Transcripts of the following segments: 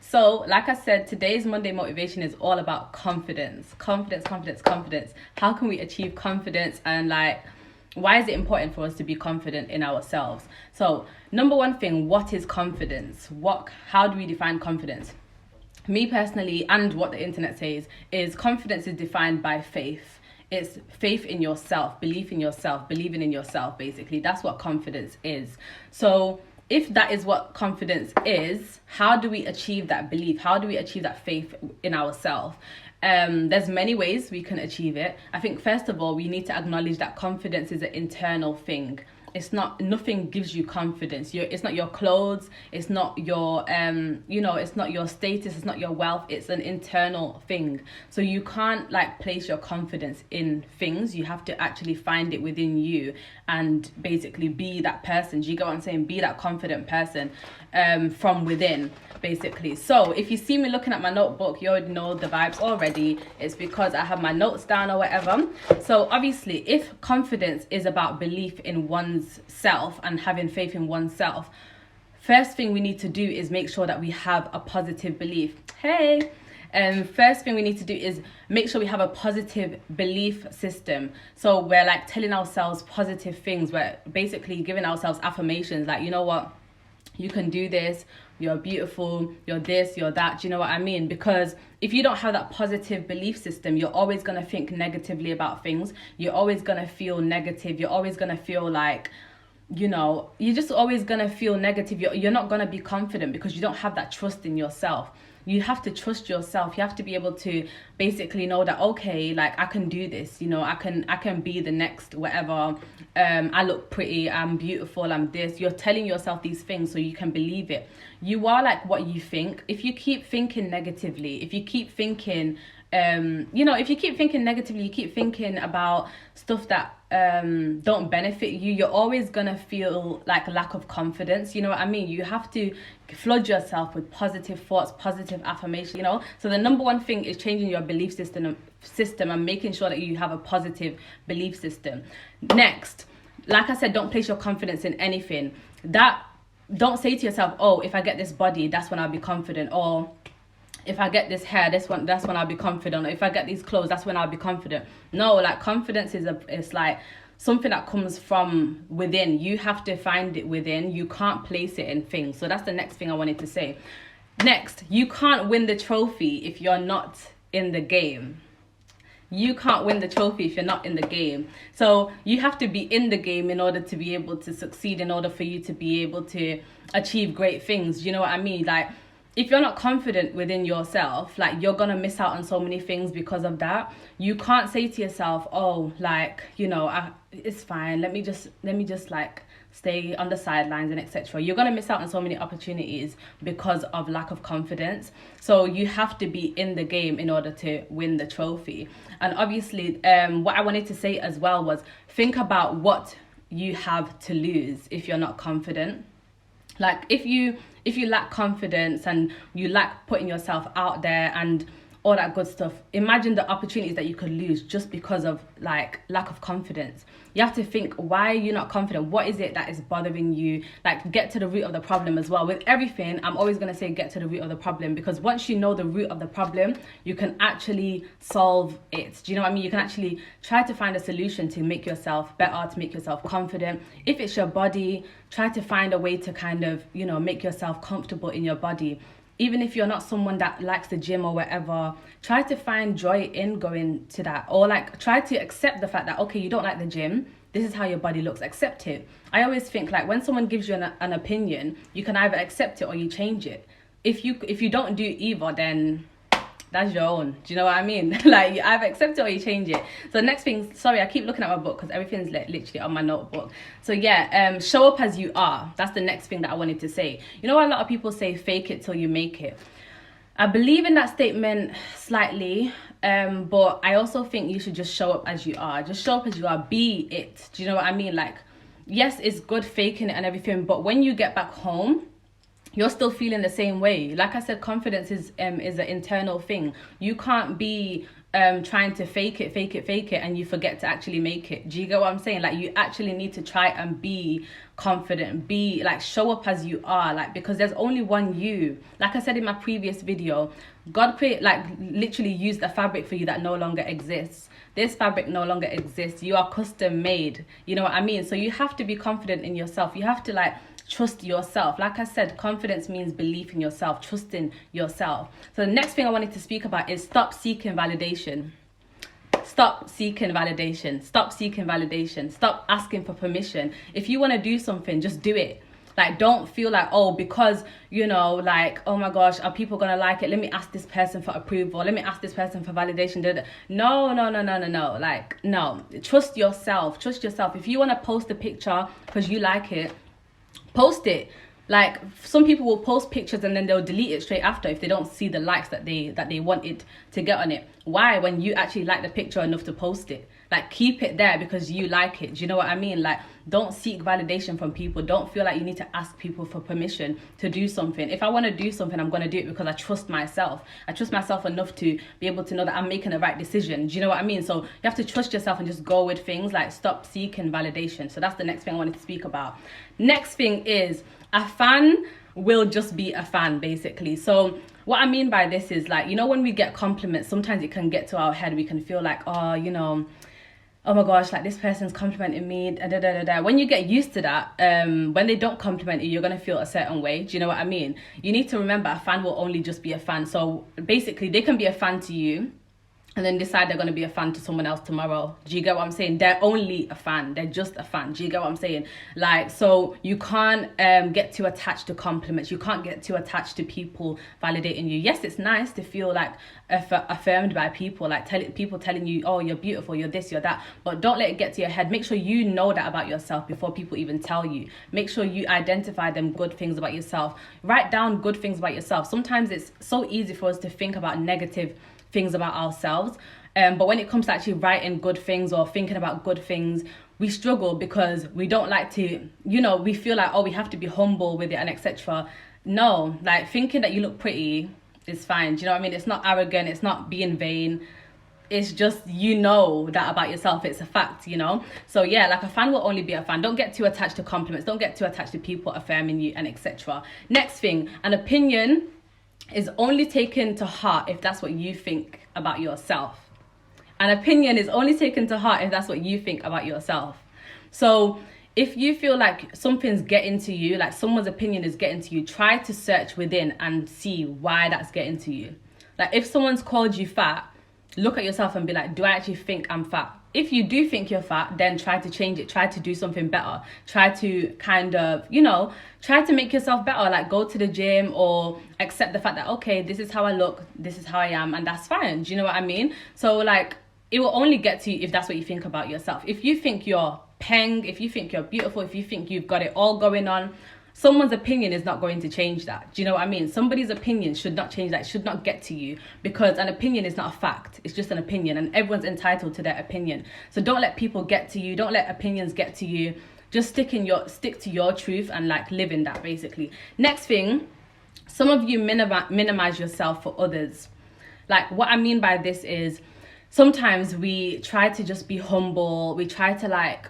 So, like I said, today's Monday motivation is all about confidence. Confidence, confidence, confidence. How can we achieve confidence, and like, why is it important for us to be confident in ourselves? So, number one thing, what is confidence? How do we define confidence? Me personally, and what the internet says, is confidence is defined by faith. It's faith in yourself, belief in yourself, believing in yourself, basically. That's what confidence is. So if that is what confidence is, how do we achieve that belief? How do we achieve that faith in ourselves? There's many ways we can achieve it. I think first of all, we need to acknowledge that confidence is an internal thing. It's not, nothing gives you confidence. It's not your clothes, it's not your it's not your status, it's not your wealth. It's an internal thing. So you can't like place your confidence in things. You have to actually find it within you and basically be that person. Do you get what I'm saying? Be that confident person from within, basically. So if you see me looking at my notebook, you already know the vibes already. It's because I have my notes down or whatever. So obviously, if confidence is about belief in one's self and having faith in oneself, first thing we need to do is make sure that we have a positive belief. First thing we need to do is make sure we have a positive belief system. So we're like telling ourselves positive things. We're basically giving ourselves affirmations like, you know what, you can do this, you're beautiful, you're this, you're that. Do you know what I mean? Because if you don't have that positive belief system, you're always going to think negatively about things. You're always going to feel negative. You're always going to feel like, you're just always going to feel negative. You're not going to be confident because you don't have that trust in yourself. You have to trust yourself. You have to be able to basically know that, okay, like I can do this, I can be the next whatever. I look pretty, I'm beautiful, I'm this. You're telling yourself these things so you can believe it. You are like what you think. If you keep thinking negatively, if you keep thinking if you keep thinking negatively, you keep thinking about stuff that don't benefit you, you're always gonna feel like a lack of confidence. You know what I mean? You have to flood yourself with positive thoughts, positive affirmation. So the number one thing is changing your belief system and making sure that you have a positive belief system. Next, like I said, don't place your confidence in anything. Don't say to yourself, oh, if I get this body, that's when I'll be confident, or if I get this hair, that's when I'll be confident. Or if I get these clothes, that's when I'll be confident. No, like confidence it's like something that comes from within. You have to find it within. You can't place it in things. So that's the next thing I wanted to say. Next, you can't win the trophy if you're not in the game. You can't win the trophy if you're not in the game. So you have to be in the game in order to be able to succeed, in order for you to be able to achieve great things. Do you know what I mean? Like, if you're not confident within yourself, like you're gonna miss out on so many things because of that. You can't say to yourself, oh, like, it's fine, let me just like stay on the sidelines and etc. You're gonna miss out on so many opportunities because of lack of confidence. So you have to be in the game in order to win the trophy. And obviously, what I wanted to say as well was, think about what you have to lose if you're not confident. Like if you lack confidence and you lack putting yourself out there and all that good stuff, imagine the opportunities that you could lose just because of like lack of confidence. You have to think, why are you not confident? What is it that is bothering you? Like, get to the root of the problem as well. With everything, I'm always going to say get to the root of the problem, because once you know the root of the problem, you can actually solve it. Do you know what I mean? You can actually try to find a solution to make yourself better, to make yourself confident. If it's your body, try to find a way to kind of, make yourself comfortable in your body. Even if you're not someone that likes the gym or whatever, try to find joy in going to that. Or like, try to accept the fact that, okay, you don't like the gym, this is how your body looks, accept it. I always think like when someone gives you an opinion, you can either accept it or you change it. If you don't do either, then that's your own. Do you know what I mean? Like, you either accept it or you change it. So next thing, sorry, I keep looking at my book because everything's literally on my notebook. So yeah, show up as you are. That's the next thing that I wanted to say. You know, a lot of people say fake it till you make it. I believe in that statement slightly, but I also think you should just show up as you are. Just show up as you are. Be it. Do you know what I mean? Like, yes, it's good faking it and everything, but when you get back home, you're still feeling the same way. Like I said, confidence is an internal thing. You can't be trying to fake it and you forget to actually make it. Do you get what I'm saying? Like, you actually need to try and be confident, be like, show up as you are, like, because there's only one you. Like I said in my previous video, God create, like, literally used a fabric for you that no longer exists. This fabric no longer exists. You are custom made. You know what I mean? So you have to be confident in yourself. You have to, like, trust yourself. Like I said, confidence means belief in yourself, trusting yourself. So the next thing I wanted to speak about is stop seeking validation. Stop seeking validation. Stop seeking validation. Stop asking for permission. If you want to do something, just do it. Like, don't feel like, oh, because, you know, like, oh my gosh, are people gonna like it? Let me ask this person for approval. Let me ask this person for validation. No. Like, no. Trust yourself. Trust yourself. If you want to post a picture because you like it, post it. Like, some people will post pictures and then they'll delete it straight after if they don't see the likes that they wanted to get on it. Why? When you actually like the picture enough to post it. Like, keep it there because you like it. Do you know what I mean? Like, don't seek validation from people. Don't feel like you need to ask people for permission to do something. If I want to do something, I'm going to do it because I trust myself. I trust myself enough to be able to know that I'm making the right decision. Do you know what I mean? So you have to trust yourself and just go with things. Like, stop seeking validation. So that's the next thing I wanted to speak about. Next thing is, a fan will just be a fan, basically. So what I mean by this is, like, you know, when we get compliments, sometimes it can get to our head. We can feel like, oh, you know, oh my gosh, like, this person's complimenting me, When you get used to that, when they don't compliment you, you're going to feel a certain way. Do you know what I mean? You need to remember, a fan will only just be a fan. So basically, they can be a fan to you and then decide they're going to be a fan to someone else tomorrow. Do you get what I'm saying? They're only a fan. They're just a fan. Do you get what I'm saying? Like, so you can't get too attached to compliments. You can't get too attached to people validating you. Yes, it's nice to feel like affirmed by people, like people telling you, oh, you're beautiful, you're this, you're that. But don't let it get to your head. Make sure you know that about yourself before people even tell you. Make sure you identify them good things about yourself. Write down good things about yourself. Sometimes it's so easy for us to think about negative things about ourselves, but when it comes to actually writing good things or thinking about good things, we struggle because we don't like to, you know, we feel like, oh, we have to be humble with it and etc. No, like, thinking that you look pretty is fine. Do you know what I mean? It's not arrogant, it's not being vain, it's just, you know that about yourself. It's a fact, you know. So yeah, like, a fan will only be a fan. Don't get too attached to compliments. Don't get too attached to people affirming you and etc. Next thing, an opinion is only taken to heart if that's what you think about yourself. An opinion is only taken to heart if that's what you think about yourself. So if you feel like something's getting to you, like someone's opinion is getting to you, try to search within and see why that's getting to you. Like, if someone's called you fat, look at yourself and be like, do I actually think I'm fat? If you do think you're fat, then try to change it. Try to do something better. Try to kind of, you know, try to make yourself better. Like, go to the gym or accept the fact that, okay, this is how I look, this is how I am, and that's fine. Do you know what I mean? So, like, it will only get to you if that's what you think about yourself. If you think you're peng, if you think you're beautiful, if you think you've got it all going on, someone's opinion is not going to change that. Do you know what I mean? Somebody's opinion should not change that. It should not get to you, because an opinion is not a fact. It's just an opinion, and everyone's entitled to their opinion. So don't let people get to you. Don't let opinions get to you. Just stick to your truth and, like, live in that, basically. Next thing, some of you minimize yourself for others. Like, what I mean by this is, sometimes we try to just be humble. We try to, like,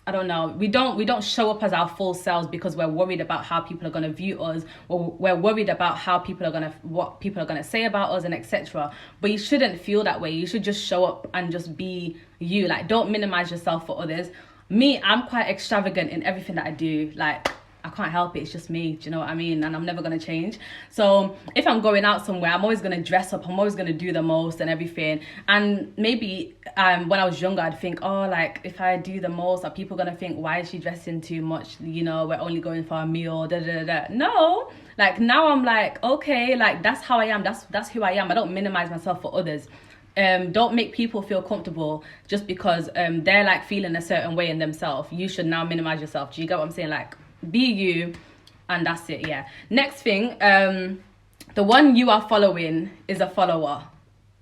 I don't know, we don't show up as our full selves because we're worried about how people are going to view us, or we're worried about what people are going to say about us and etc. But you shouldn't feel that way. You should just show up and just be you. Like, don't minimize yourself for others. Me, I'm quite extravagant in everything that I do. Like, I can't help it. It's just me. Do you know what I mean? And I'm never going to change. So if I'm going out somewhere, I'm always going to dress up. I'm always going to do the most and everything. And maybe when I was younger, I'd think, oh, like, if I do the most, are people going to think, why is she dressing too much? You know, we're only going for a meal. No. Like, now I'm like, okay, like, that's how I am. That's who I am. I don't minimize myself for others. Don't make people feel comfortable just because they're, like, feeling a certain way in themselves. You should now minimize yourself. Do you get what I'm saying? Like, be you, and that's it. Yeah. Next thing, the one you are following is a follower.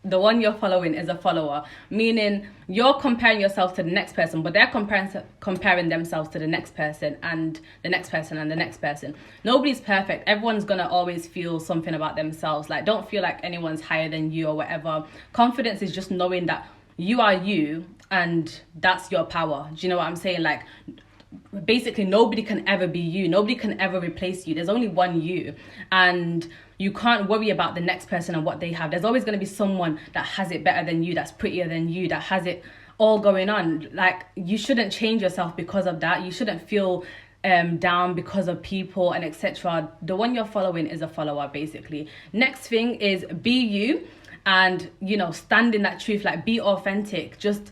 the one you're following is a follower, meaning you're comparing yourself to the next person, but they're comparing themselves to the next person and the next person and the next person. Nobody's perfect. Everyone's gonna always feel something about themselves. Like, don't feel like anyone's higher than you or whatever. Confidence is just knowing that you are you and that's your power. Do you know what I'm saying? Like, basically nobody can ever be you. Nobody can ever replace you. There's only one you, and you can't worry about the next person and what they have. There's always going to be someone that has it better than you, that's prettier than you, that has it all going on. Like, you shouldn't change yourself because of that. You shouldn't feel down because of people and etc. The one you're following is a follower, basically. Next thing is be you, and stand in that truth. Like, be authentic. Just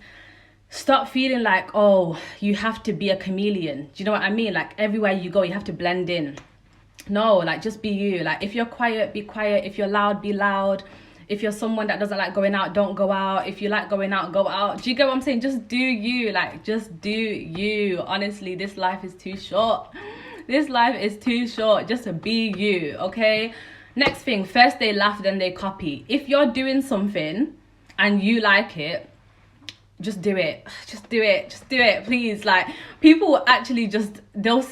stop feeling like, oh, you have to be a chameleon. Do you know what I mean? Like, everywhere you go you have to blend in. No, like, just be you. Like, if you're quiet, be quiet. If you're loud, be loud. If you're someone that doesn't like going out, don't go out. If you like going out, go out. Do you get what I'm saying? Just do you. Like, just do you. Honestly, this life is too short. This life is too short. Just to be you, okay? Next thing, first they laugh, then they copy. If you're doing something and you like it, just do it. Just do it. Just do it, please. Like, people will actually just, they'll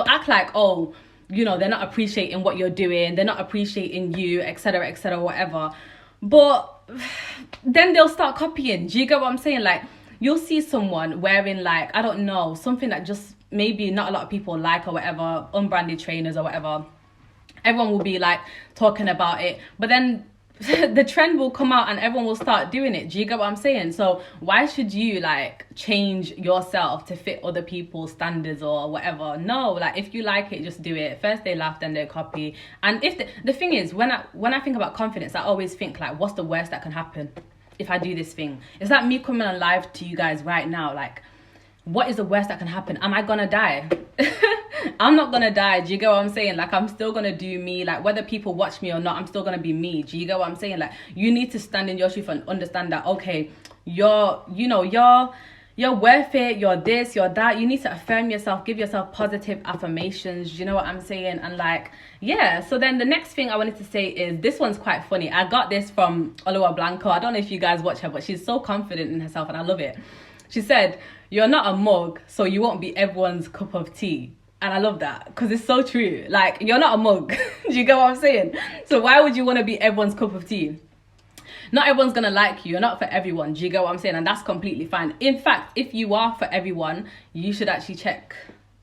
act like, oh, they're not appreciating what you're doing, they're not appreciating you, etc, whatever. But then they'll start copying. Do you get what I'm saying? Like, you'll see someone wearing, like, I don't know, something that just maybe not a lot of people like or whatever, unbranded trainers or whatever. Everyone will be like talking about it, but then the trend will come out and everyone will start doing it. Do you get what I'm saying? So why should you like change yourself to fit other people's standards or whatever? No, like, if you like it, just do it. First they laugh, then they copy. And if the thing is, when I think about confidence, I always think, like, what's the worst that can happen if I do this thing? It's like me coming on live to you guys right now. Like, what is the worst that can happen? Am I gonna die? I'm not gonna die. Do you get what I'm saying? Like, I'm still gonna do me. Like, whether people watch me or not, I'm still gonna be me. Do you get what I'm saying? Like, you need to stand in your truth and understand that, okay, you're worth it, you're this, you're that. You need to affirm yourself, give yourself positive affirmations. Do you know what I'm saying? And like, yeah. So then the next thing I wanted to say is, this one's quite funny. I got this from Oluwa Blanco. I don't know if you guys watch her, but she's so confident in herself and I love it. She said, "You're not a mug, so you won't be everyone's cup of tea." And I love that, because it's so true. Like, you're not a mug. Do you get what I'm saying? So why would you want to be everyone's cup of tea? Not everyone's gonna like you. You're not for everyone. Do you get what I'm saying? And that's completely fine. In fact, if you are for everyone, you should actually check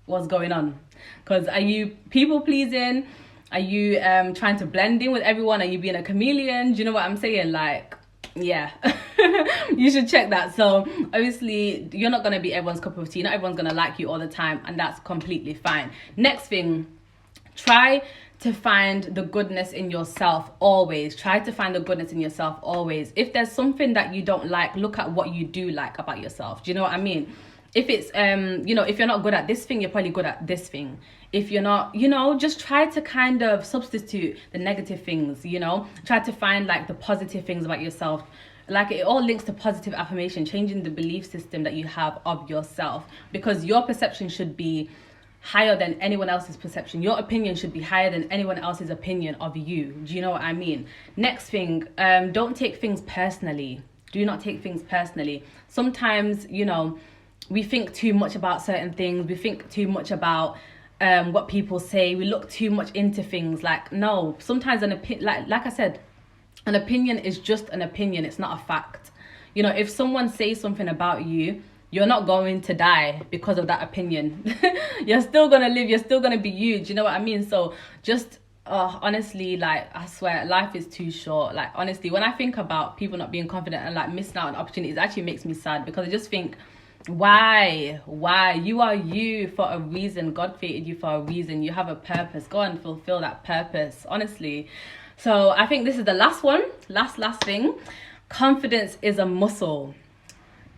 what's going on. Because are you people pleasing? Are you trying to blend in with everyone? Are you being a chameleon? Do you know what I'm saying? Like, yeah. You should check that. So obviously you're not going to be everyone's cup of tea. Not everyone's going to like you all the time, and that's completely fine. Next thing, try to find the goodness in yourself always. Try to find the goodness in yourself always. If there's something that you don't like, look at what you do like about yourself. Do you know what I mean? If it's if you're not good at this thing, you're probably good at this thing. If you're not, just try to kind of substitute the negative things. Try to find like the positive things about yourself. Like, it all links to positive affirmation, changing the belief system that you have of yourself, because your perception should be higher than anyone else's perception. Your opinion should be higher than anyone else's opinion of you. Do you know what I mean? Next thing, don't take things personally. Do not take things personally. Sometimes, we think too much about certain things. We think too much about what people say. We look too much into things. Like, no, sometimes like I said, an opinion is just an opinion. It's not a fact. If someone says something about you, you're not going to die because of that opinion. You're still going to live. You're still going to be you. Do you know what I mean? So just honestly, like, I swear, life is too short. Like, honestly, when I think about people not being confident and like missing out on opportunities, it actually makes me sad, because I just think, why you are you for a reason. God created you for a reason. You have a purpose. Go and fulfill that purpose, honestly. So I think this is the last one, last thing. Confidence is a muscle.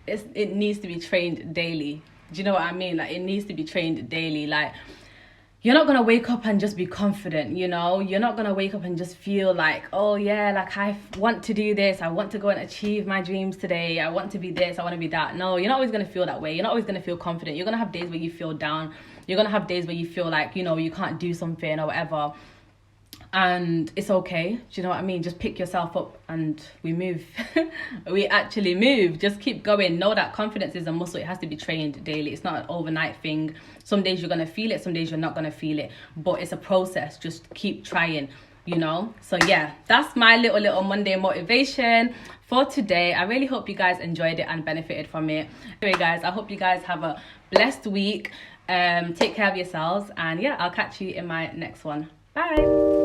It needs to be trained daily. Do you know what I mean? Like, it needs to be trained daily. Like, you're not gonna wake up and just be confident, you're not gonna wake up and just feel like, oh yeah, like, I want to do this, I want to go and achieve my dreams today, I want to be this, I want to be that. No, you're not always gonna feel that way. You're not always gonna feel confident. You're gonna have days where you feel down. You're gonna have days where you feel like, you can't do something or whatever. and it's okay. Do you know what I mean? Just pick yourself up and we move. We actually move. Just keep going. Know that confidence is a muscle. It has to be trained daily. It's not an overnight thing. Some days you're going to feel it, some days you're not going to feel it, but it's a process. Just keep trying, you know. So yeah, that's my little Monday motivation for today. I really hope you guys enjoyed it and benefited from it. Anyway guys, I hope you guys have a blessed week. Take care of yourselves, and yeah, I'll catch you in my next one. Bye.